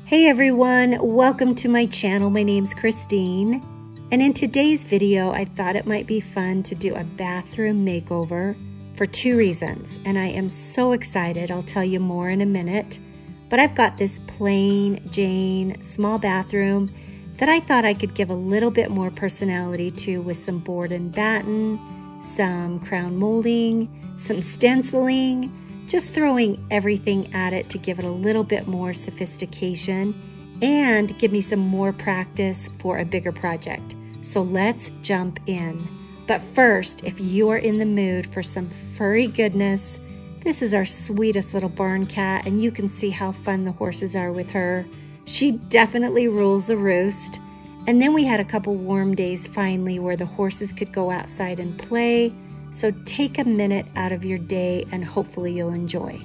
Hey everyone, welcome to my channel. My name's Christine, and in today's video I thought it might be fun to do a bathroom makeover for two reasons, and I am so excited. I'll tell you more in a minute, but I've got this plain Jane small bathroom that I thought I could give a little bit more personality to with some board and batten, some crown molding, some stenciling, just throwing everything at it to give it a little bit more sophistication and give me some more practice for a bigger project. So let's jump in. But first, if you are in the mood for some furry goodness, this is our sweetest little barn cat, and you can see how fun the horses are with her. She definitely rules the roost. And then we had a couple warm days finally where the horses could go outside and play. So take a minute out of your day and hopefully you'll enjoy.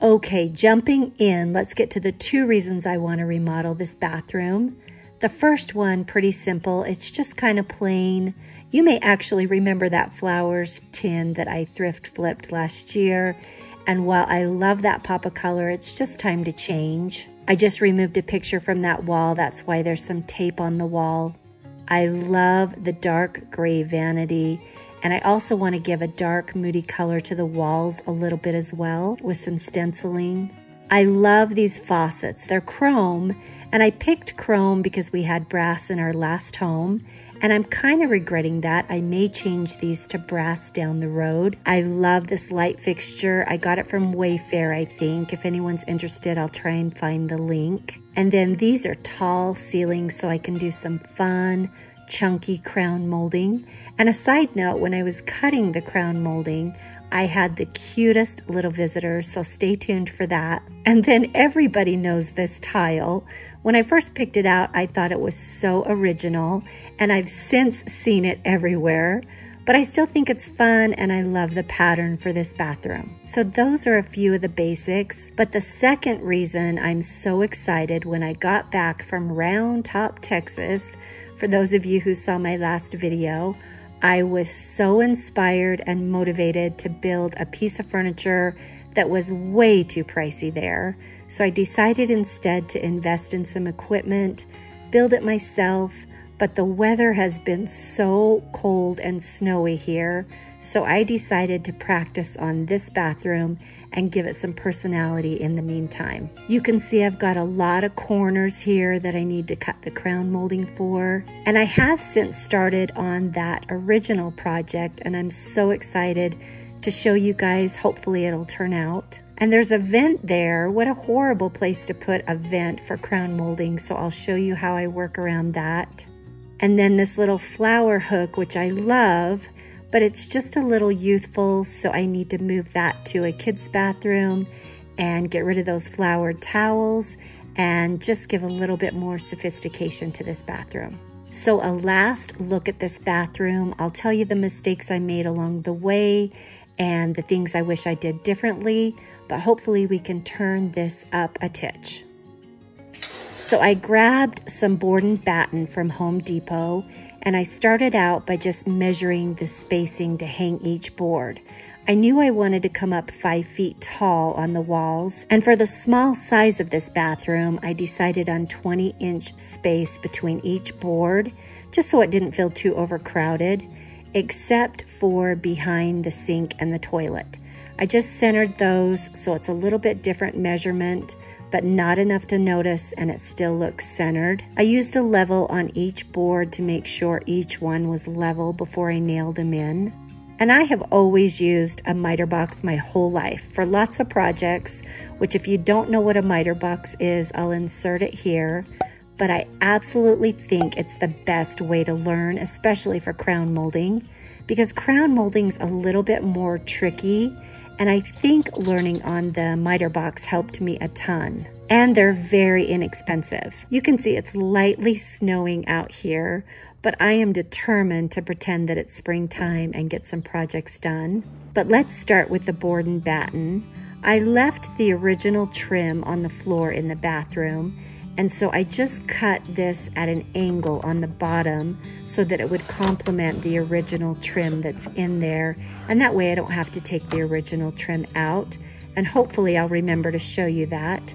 Okay, jumping in, let's get to the two reasons I want to remodel this bathroom. The first one, pretty simple. It's just kind of plain. You may actually remember that flowers tin that I thrift flipped last year. And while I love that pop of color, it's just time to change. I just removed a picture from that wall. That's why there's some tape on the wall. I love the dark gray vanity. And I also want to give a dark, moody color to the walls a little bit as well with some stenciling. I love these faucets. They're chrome, and I picked chrome because we had brass in our last home, and I'm kind of regretting that. I may change these to brass down the road. I love this light fixture. I got it from Wayfair, I think. If anyone's interested, I'll try and find the link. And then these are tall ceilings, so I can do some fun, chunky crown molding. And a side note, when I was cutting the crown molding, I had the cutest little visitors, so stay tuned for that. And then everybody knows this tile. When I first picked it out, I thought it was so original, and I've since seen it everywhere, but I still think it's fun, and I love the pattern for this bathroom. So those are a few of the basics, but the second reason I'm so excited when I got back from Round Top, Texas, for those of you who saw my last video, I was so inspired and motivated to build a piece of furniture that was way too pricey there. So I decided instead to invest in some equipment, build it myself, but the weather has been so cold and snowy here, so I decided to practice on this bathroom and give it some personality in the meantime. You can see I've got a lot of corners here that I need to cut the crown molding for, and I have since started on that original project, and I'm so excited to show you guys. Hopefully it'll turn out. And there's a vent there. What a horrible place to put a vent for crown molding, so I'll show you how I work around that. And then this little flower hook, which I love, but it's just a little youthful, so I need to move that to a kid's bathroom and get rid of those flowered towels and just give a little bit more sophistication to this bathroom. So a last look at this bathroom. I'll tell you the mistakes I made along the way and the things I wish I did differently, but hopefully we can turn this up a titch. So I grabbed some board and batten from Home Depot, and I started out by just measuring the spacing to hang each board. I knew I wanted to come up 5 feet tall on the walls, and for the small size of this bathroom, I decided on 20-inch space between each board, just so it didn't feel too overcrowded, except for behind the sink and the toilet. I just centered those so it's a little bit different measurement, but not enough to notice, and it still looks centered. I used a level on each board to make sure each one was level before I nailed them in. And I have always used a miter box my whole life for lots of projects, which if you don't know what a miter box is, I'll insert it here. But I absolutely think it's the best way to learn, especially for crown molding, because crown molding's a little bit more tricky, and I think learning on the miter box helped me a ton. And they're very inexpensive. You can see it's lightly snowing out here, but I am determined to pretend that it's springtime and get some projects done. But let's start with the board and batten. I left the original trim on the floor in the bathroom, and so I just cut this at an angle on the bottom so that it would complement the original trim that's in there, and that way I don't have to take the original trim out, and hopefully I'll remember to show you that.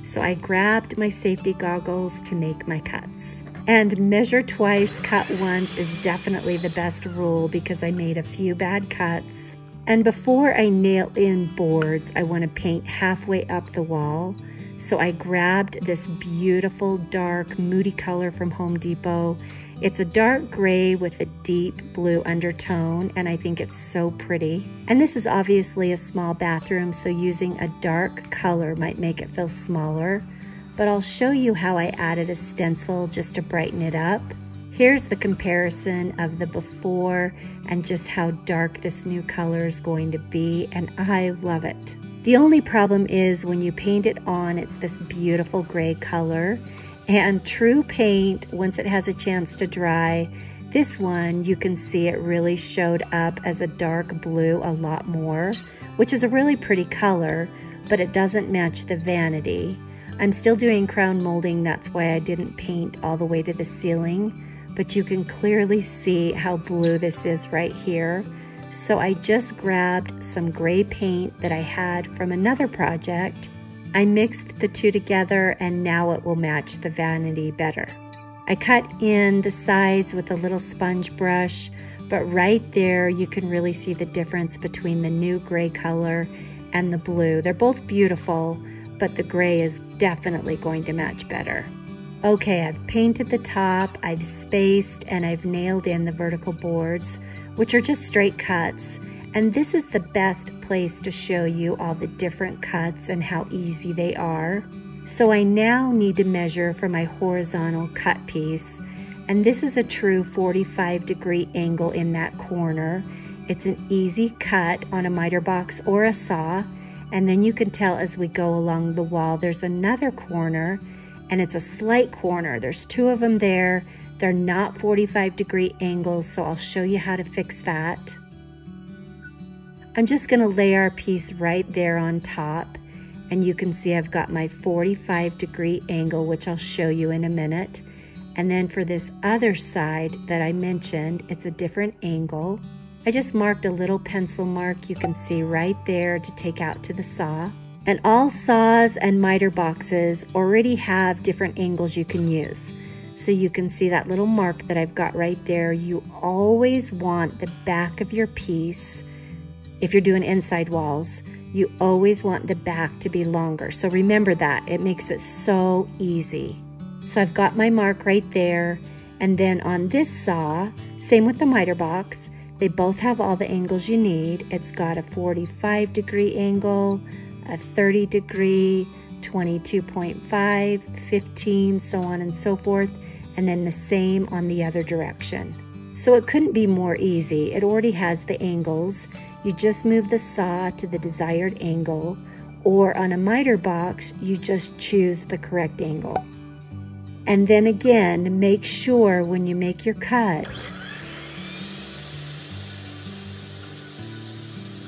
So I grabbed my safety goggles to make my cuts. And measure twice, cut once is definitely the best rule because I made a few bad cuts. And before I nail in boards, I want to paint halfway up the wall. So I grabbed this beautiful dark moody color from Home Depot. It's a dark gray with a deep blue undertone, and I think it's so pretty. And this is obviously a small bathroom, so using a dark color might make it feel smaller. But I'll show you how I added a stencil just to brighten it up. Here's the comparison of the before and just how dark this new color is going to be, and I love it. The only problem is when you paint it on, it's this beautiful gray color, and true paint, once it has a chance to dry, this one you can see it really showed up as a dark blue a lot more, which is a really pretty color, but it doesn't match the vanity. I'm still doing crown molding, that's why I didn't paint all the way to the ceiling, but you can clearly see how blue this is right here. So I just grabbed some gray paint that I had from another project. I mixed the two together, and now it will match the vanity better. I cut in the sides with a little sponge brush, but right there you can really see the difference between the new gray color and the blue. They're both beautiful, but the gray is definitely going to match better. Okay, I've painted the top, I've spaced, and I've nailed in the vertical boards, which are just straight cuts. And this is the best place to show you all the different cuts and how easy they are. So I now need to measure for my horizontal cut piece. And this is a true 45-degree angle in that corner. It's an easy cut on a miter box or a saw. And then you can tell as we go along the wall, there's another corner, and it's a slight corner. There's two of them there. They're not 45-degree angles, so I'll show you how to fix that. I'm just gonna lay our piece right there on top, and you can see I've got my 45-degree angle, which I'll show you in a minute. And then for this other side that I mentioned, it's a different angle. I just marked a little pencil mark you can see right there to take out to the saw. And all saws and miter boxes already have different angles you can use. So you can see that little mark that I've got right there. You always want the back of your piece, if you're doing inside walls, you always want the back to be longer. So remember that, it makes it so easy. So I've got my mark right there. And then on this saw, same with the miter box, they both have all the angles you need. It's got a 45-degree angle, a 30-degree, 22.5, 15, so on and so forth, and then the same on the other direction. So it couldn't be more easy. It already has the angles. You just move the saw to the desired angle, or on a miter box, you just choose the correct angle. And then again, make sure when you make your cut,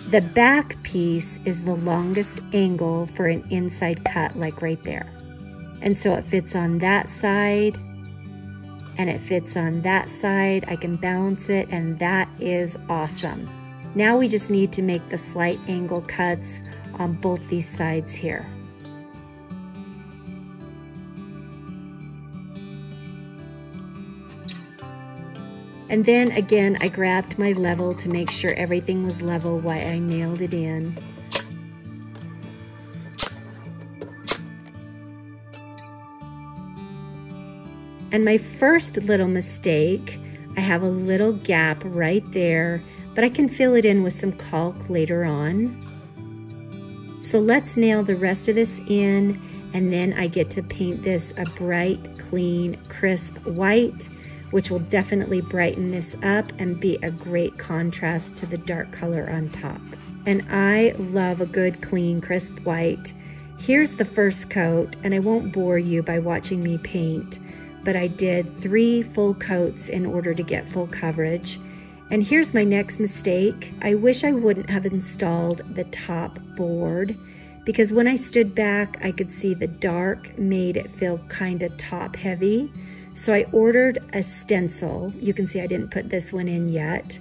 the back piece is the longest angle for an inside cut, like right there. And so it fits on that side and it fits on that side. I can balance it, and that is awesome. Now we just need to make the slight angle cuts on both these sides here. And then again, I grabbed my level to make sure everything was level while I nailed it in. And my first little mistake, I have a little gap right there, but I can fill it in with some caulk later on. So let's nail the rest of this in, and then I get to paint this a bright, clean, crisp white, which will definitely brighten this up and be a great contrast to the dark color on top. And I love a good, clean, crisp white. Here's the first coat, and I won't bore you by watching me paint, but I did 3 full coats in order to get full coverage. And here's my next mistake. I wish I wouldn't have installed the top board, because when I stood back, I could see the dark made it feel kind of top heavy. So I ordered a stencil. You can see I didn't put this one in yet.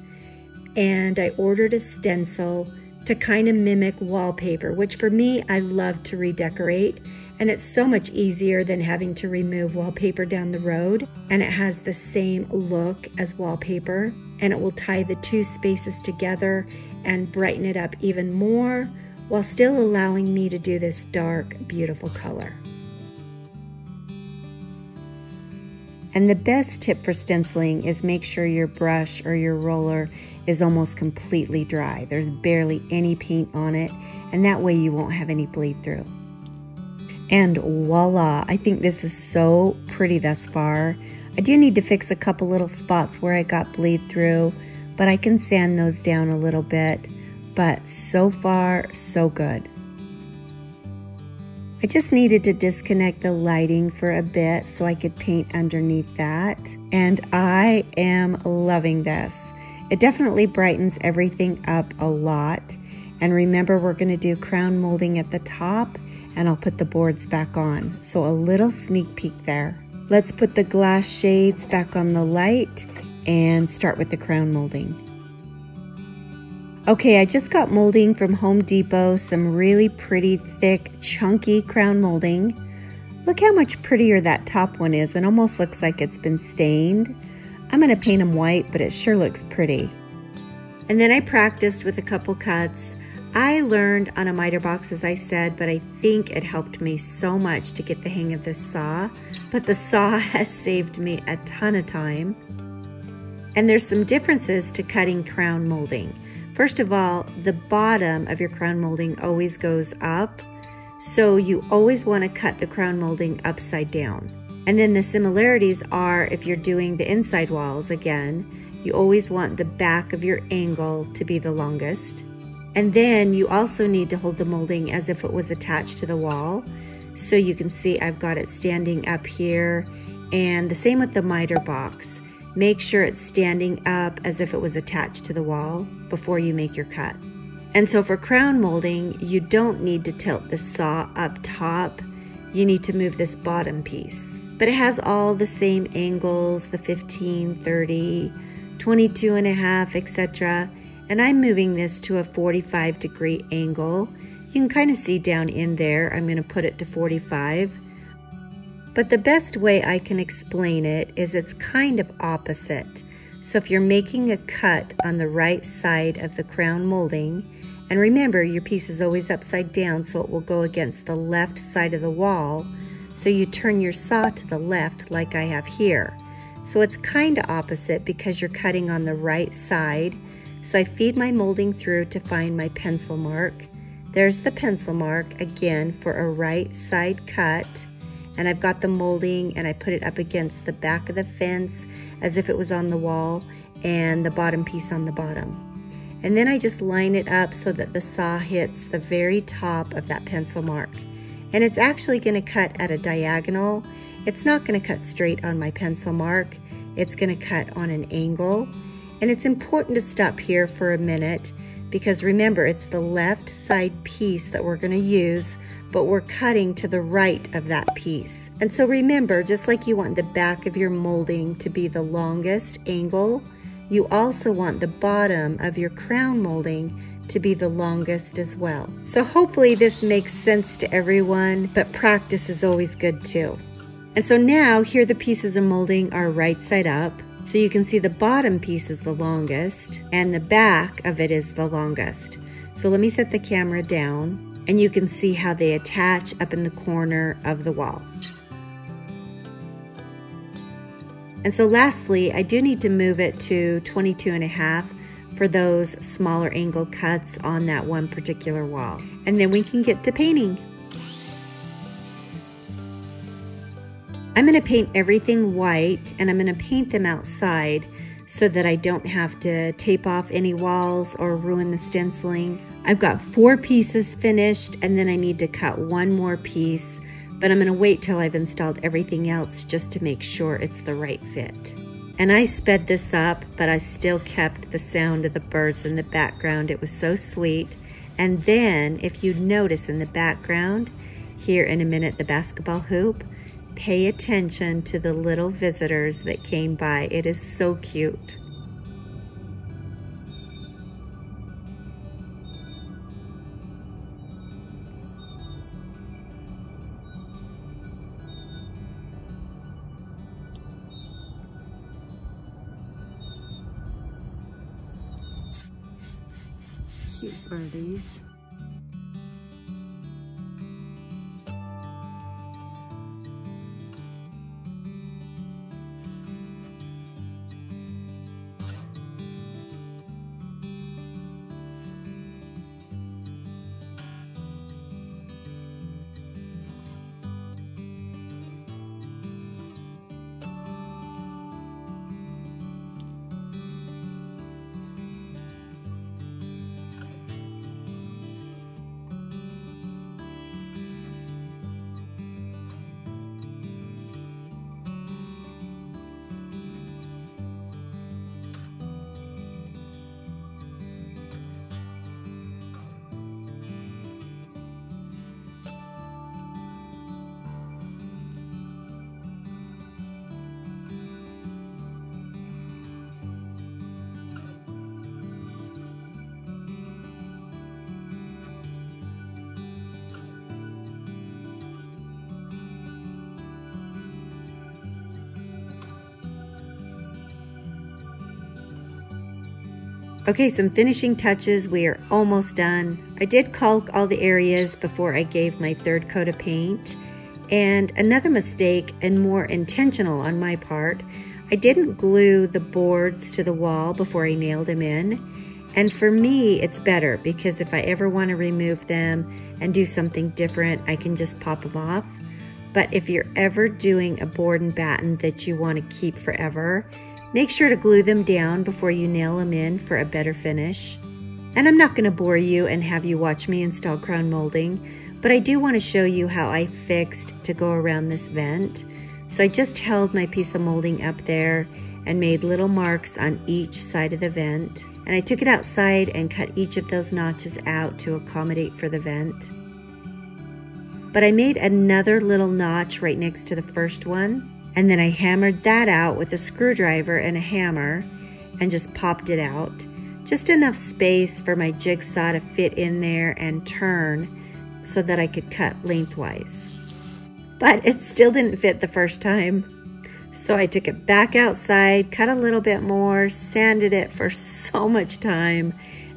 And I ordered a stencil to kind of mimic wallpaper, which for me, I love to redecorate. And it's so much easier than having to remove wallpaper down the road. And it has the same look as wallpaper. And it will tie the 2 spaces together and brighten it up even more, while still allowing me to do this dark, beautiful color. And the best tip for stenciling is make sure your brush or your roller is almost completely dry. There's barely any paint on it, and that way you won't have any bleed through. And voila, I think this is so pretty thus far. I do need to fix a couple little spots where I got bleed through, but I can sand those down a little bit. But so far, so good. I just needed to disconnect the lighting for a bit so I could paint underneath that. And I am loving this. It definitely brightens everything up a lot. And remember, we're going to do crown molding at the top, and I'll put the boards back on. So a little sneak peek there. Let's put the glass shades back on the light and start with the crown molding. Okay, I just got molding from Home Depot, some really pretty, thick, chunky crown molding. Look how much prettier that top one is. It almost looks like it's been stained. I'm gonna paint them white, but it sure looks pretty. And then I practiced with a couple cuts. I learned on a miter box, as I said, but I think it helped me so much to get the hang of this saw. But the saw has saved me a ton of time. And there's some differences to cutting crown molding. First of all, the bottom of your crown molding always goes up, so you always want to cut the crown molding upside down. And then the similarities are, if you're doing the inside walls again, you always want the back of your angle to be the longest. And then you also need to hold the molding as if it was attached to the wall. So you can see I've got it standing up here, and the same with the miter box. Make sure it's standing up as if it was attached to the wall before you make your cut. And so for crown molding, you don't need to tilt the saw up top. You need to move this bottom piece. But it has all the same angles, the 15, 30, 22.5, etc. And I'm moving this to a 45-degree angle. You can kind of see down in there, I'm going to put it to 45. But the best way I can explain it is it's kind of opposite. So if you're making a cut on the right side of the crown molding, and remember your piece is always upside down so it will go against the left side of the wall, so you turn your saw to the left like I have here. So it's kind of opposite because you're cutting on the right side. So I feed my molding through to find my pencil mark. There's the pencil mark again for a right side cut. And I've got the molding and I put it up against the back of the fence as if it was on the wall, and the bottom piece on the bottom. And then I just line it up so that the saw hits the very top of that pencil mark. And it's actually going to cut at a diagonal. It's not going to cut straight on my pencil mark. It's going to cut on an angle. And it's important to stop here for a minute because remember, it's the left side piece that we're going to use, but we're cutting to the right of that piece. And so remember, just like you want the back of your molding to be the longest angle, you also want the bottom of your crown molding to be the longest as well. So hopefully this makes sense to everyone, but practice is always good too. And so now here the pieces of molding are right side up. So you can see the bottom piece is the longest and the back of it is the longest. So let me set the camera down and you can see how they attach up in the corner of the wall. And so lastly, I do need to move it to 22.5 for those smaller angle cuts on that one particular wall. And then we can get to painting. I'm going to paint everything white and I'm going to paint them outside so that I don't have to tape off any walls or ruin the stenciling. I've got 4 pieces finished and then I need to cut one more piece, but I'm going to wait till I've installed everything else just to make sure it's the right fit. And I sped this up, but I still kept the sound of the birds in the background. It was so sweet. And then if you notice in the background, here in a minute, the basketball hoop, pay attention to the little visitors that came by. It is so cute. Cute birdies. Okay, some finishing touches. We are almost done. I did caulk all the areas before I gave my 3rd coat of paint. And another mistake, and more intentional on my part, I didn't glue the boards to the wall before I nailed them in. And for me, it's better because if I ever want to remove them and do something different, I can just pop them off. But if you're ever doing a board and batten that you want to keep forever, make sure to glue them down before you nail them in for a better finish. And I'm not going to bore you and have you watch me install crown molding, but I do want to show you how I fixed to go around this vent. So I just held my piece of molding up there and made little marks on each side of the vent. And I took it outside and cut each of those notches out to accommodate for the vent. But I made another little notch right next to the first one. And then I hammered that out with a screwdriver and a hammer and just popped it out. Just enough space for my jigsaw to fit in there and turn so that I could cut lengthwise. But it still didn't fit the first time. So I took it back outside, cut a little bit more, sanded it for so much time,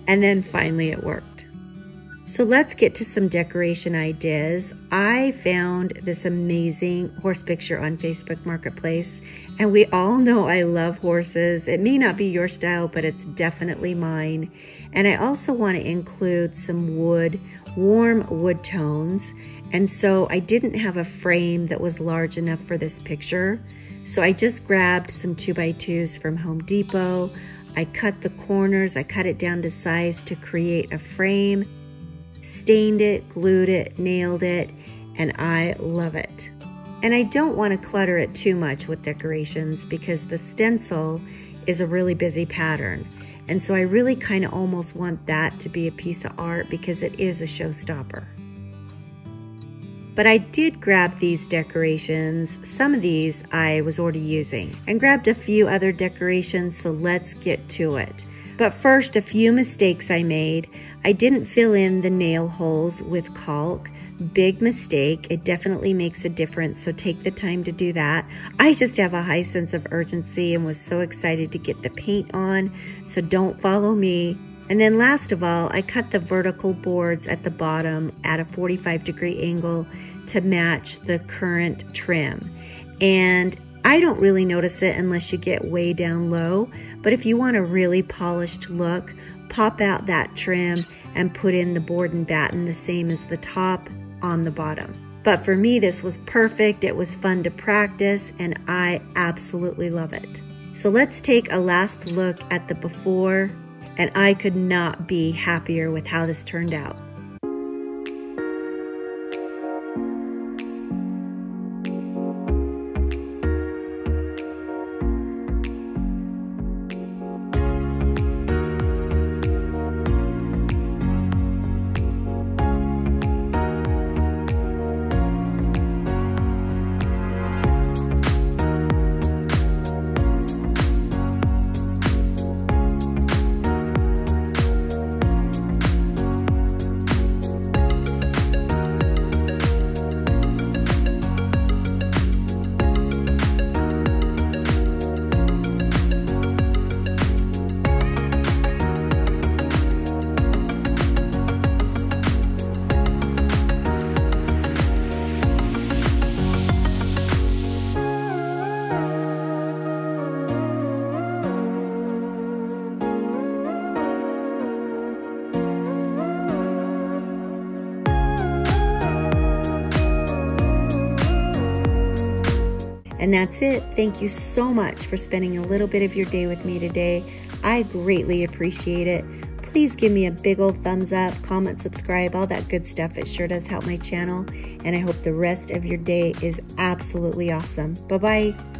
and then finally it worked. So let's get to some decoration ideas. I found this amazing horse picture on Facebook Marketplace, and we all know I love horses. It may not be your style, but it's definitely mine. And I also want to include some wood, warm wood tones. And so I didn't have a frame that was large enough for this picture. So I just grabbed some 2x2s from Home Depot. I cut the corners, I cut it down to size to create a frame. Stained it, glued it, nailed it, and I love it. And I don't want to clutter it too much with decorations because the stencil is a really busy pattern. And so I really kind of almost want that to be a piece of art because it is a showstopper. But I did grab these decorations. Some of these I was already using and grabbed a few other decorations, so let's get to it. But first, a few mistakes I made. I didn't fill in the nail holes with caulk. Big mistake. It definitely makes a difference, so take the time to do that. I just have a high sense of urgency and was so excited to get the paint on, so don't follow me. And then last of all, I cut the vertical boards at the bottom at a 45-degree angle to match the current trim. And I don't really notice it unless you get way down low, but if you want a really polished look, pop out that trim and put in the board and batten the same as the top on the bottom. But for me, this was perfect. It was fun to practice and I absolutely love it. So let's take a last look at the before, and I could not be happier with how this turned out. And that's it. Thank you so much for spending a little bit of your day with me today. I greatly appreciate it. Please give me a big old thumbs up, comment, subscribe, all that good stuff. It sure does help my channel. And I hope the rest of your day is absolutely awesome. Bye-bye.